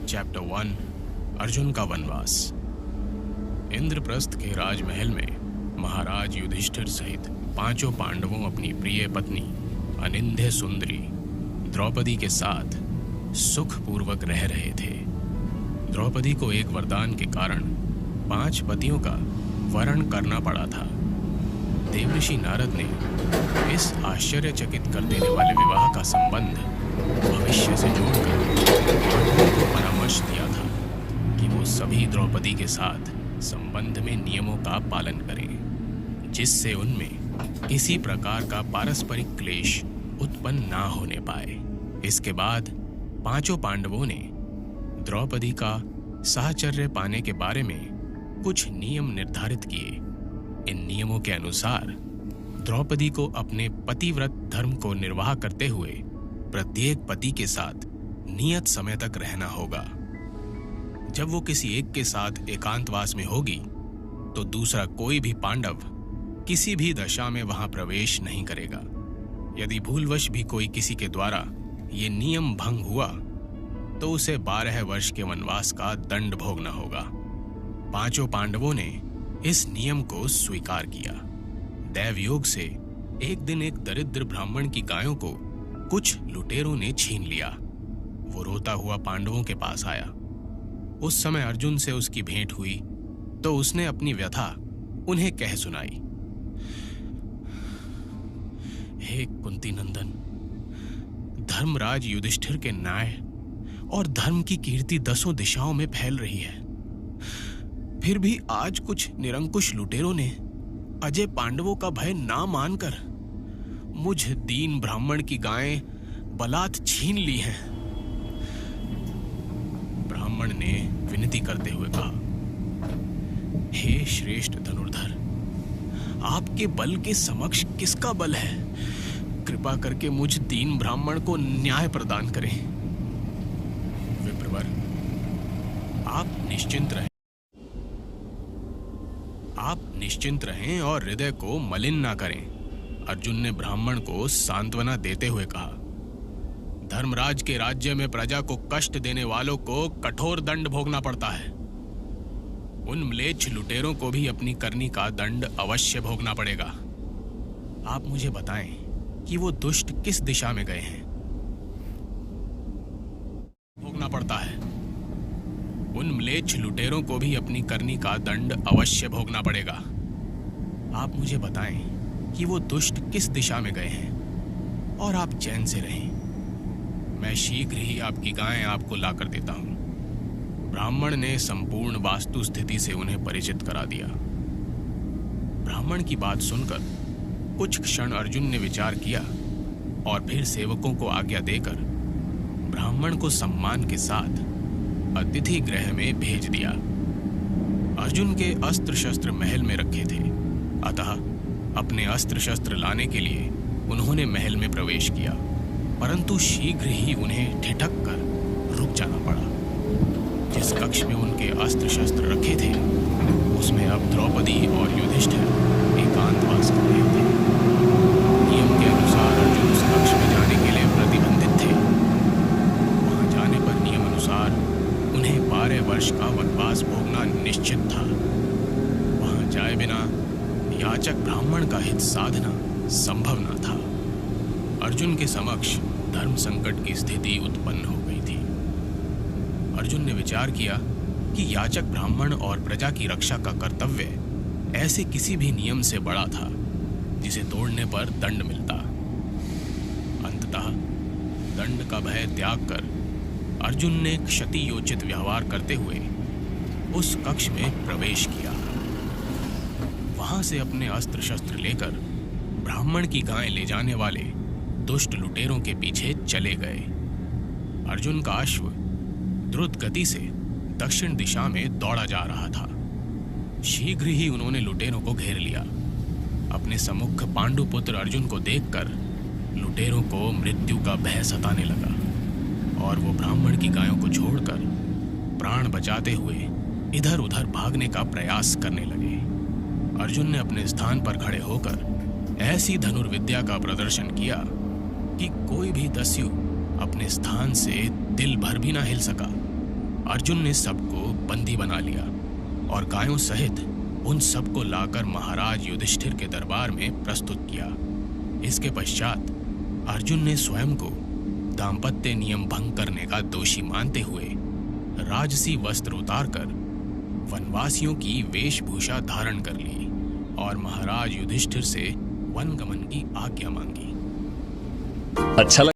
Chapter 1 Arjun का वनवास। इंद्रप्रस्थ के राजमहल में महाराज युधिष्ठिर सहित पांचों पांडवों अपनी प्रिय पत्नी अनिंद्य सुंदरी द्रौपदी के साथ सुखपूर्वक रह रहे थे। द्रौपदी को एक वरदान के कारण 5 पतियों का वरण करना पड़ा था। देवऋषि नारद ने इस आश्चर्यचकित कर देने वाले विवाह का संबंध भविष्य से जोड़कर पांडवों को परामर्श दिया था कि वो सभी द्रौपदी के साथ संबंध में नियमों का पालन करें, जिससे उनमें किसी प्रकार का पारस्परिक क्लेश उत्पन्न ना होने पाए। इसके बाद पांचों पांडवों ने द्रौपदी का साहचर्य पाने के बारे में कुछ नियम निर्धारित किए। इन नियमों के अनुसार द्रौपदी को अपने पतिव्रत धर्म को निर्वाह करते हुए प्रत्येक पति के साथ नियत समय तक रहना होगा। जब वो किसी एक के साथ एकांतवास में होगी तो दूसरा कोई भी पांडव किसी भी दशा में वहां प्रवेश नहीं करेगा। यदि भूलवश भी कोई किसी के द्वारा ये नियम भंग हुआ तो उसे 12 वर्ष के वनवास का दंड भोगना होगा। पांचों पांडवों ने इस नियम को स्वीकार किया। दैवयोग से एक दिन एक दरिद्र ब्राह्मण की गायों को कुछ लुटेरों ने छीन लिया। वो रोता हुआ पांडवों के पास आया। उस समय अर्जुन से उसकी भेंट हुई तो उसने अपनी व्यथा उन्हें कह सुनाई। हे कुंती नंदन, धर्मराज युधिष्ठिर के न्याय और धर्म की कीर्ति 10 दिशाओं में फैल रही है। फिर भी आज कुछ निरंकुश लुटेरों ने अजय पांडवों का भय ना मानकर मुझ दीन ब्राह्मण की गायें बलात् छीन ली हैं। ब्राह्मण ने विनती करते हुए कहा, हे श्रेष्ठ धनुर्धर, आपके बल के समक्ष किसका बल है? कृपा करके मुझ दीन ब्राह्मण को न्याय प्रदान करें। विप्रवर, आप निश्चिंत रहें और हृदय को मलिन ना करें। अर्जुन ने ब्राह्मण को सांत्वना देते हुए कहा, धर्मराज के राज्य में प्रजा को कष्ट देने वालों को कठोर दंड भोगना पड़ता है। उन म्लेच्छ लुटेरों को भी अपनी करनी का दंड अवश्य भोगना पड़ेगा। आप मुझे बताएं कि वो दुष्ट किस दिशा में गए हैं। भोगना पड़ता है। उन म्लेच्छ लुटेरों को भी अपनी करनी का दंड अवश्य भोगना पड़ेगा। आप मुझे बताएं कि वो दुष्ट किस दिशा में गए हैं और आप चैन से रहें। मैं शीघ्र ही आपकी गायें आपको लाकर देता हूं। ब्राह्मण ने संपूर्ण वास्तु स्थिति से उन्हें परिचित करा दिया। ब्राह्मण की बात सुनकर कुछ क्षण अर्जुन ने विचार किया और फिर सेवकों को आज्ञा देकर ब्राह्मण को सम्मान के साथ अतिथि गृह में भेज दिया। अर्जुन के अस्त्र शस्त्र महल में रखे थे, अतः अपने अस्त्र शस्त्र लाने के लिए उन्होंने महल में प्रवेश किया, परंतु शीघ्र ही उन्हें ठिठक कर रुक जाना पड़ा। जिस कक्ष में उनके अस्त्र शस्त्र रखे थे उसमें अब द्रौपदी और युधिष्ठिर एकांतवास कर रहे थे। नियम के अनुसार अर्जुन उस कक्ष में जाने के लिए प्रतिबंधित थे। वहां जाने पर नियम अनुसार उन्हें 12 वर्ष का वनवास भोगना निश्चित था। वहां जाए बिना याचक ब्राह्मण का हित साधना संभव न था। अर्जुन के समक्ष धर्म संकट की स्थिति उत्पन्न हो गई थी। अर्जुन ने विचार किया कि याचक ब्राह्मण और प्रजा की रक्षा का कर्तव्य ऐसे किसी भी नियम से बड़ा था जिसे तोड़ने पर दंड मिलता। अंततः दंड का भय त्याग कर अर्जुन ने क्षति योचित व्यवहार करते हुए उस कक्ष में प्रवेश किया। वहां से अपने अस्त्र शस्त्र लेकर ब्राह्मण की गायें ले जाने वाले दुष्ट लुटेरों के पीछे चले गए। अर्जुन का अश्व द्रुत गति से दक्षिण दिशा में दौड़ा जा रहा था। शीघ्र ही उन्होंने लुटेरों को घेर लिया। अपने सम्मुख पांडुपुत्र अर्जुन को देखकर लुटेरों को मृत्यु का भय सताने लगा और वो ब्राह्मण की गायों को छोड़कर प्राण बचाते हुए इधर उधर भागने का प्रयास करने लगे। अर्जुन ने अपने स्थान पर खड़े होकर ऐसी धनुर्विद्या का प्रदर्शन किया कि कोई भी दस्यु अपने स्थान से दिल भर भी ना हिल सका। अर्जुन ने सबको बंदी बना लिया और गायों सहित उन सबको लाकर महाराज युधिष्ठिर के दरबार में प्रस्तुत किया। इसके पश्चात अर्जुन ने स्वयं को दाम्पत्य नियम भंग करने का दोषी मानते हुए राजसी वस्त्र उतारकर वनवासियों की वेशभूषा धारण कर ली और महाराज युधिष्ठिर से वन गमन की आज्ञा मांगी। अच्छा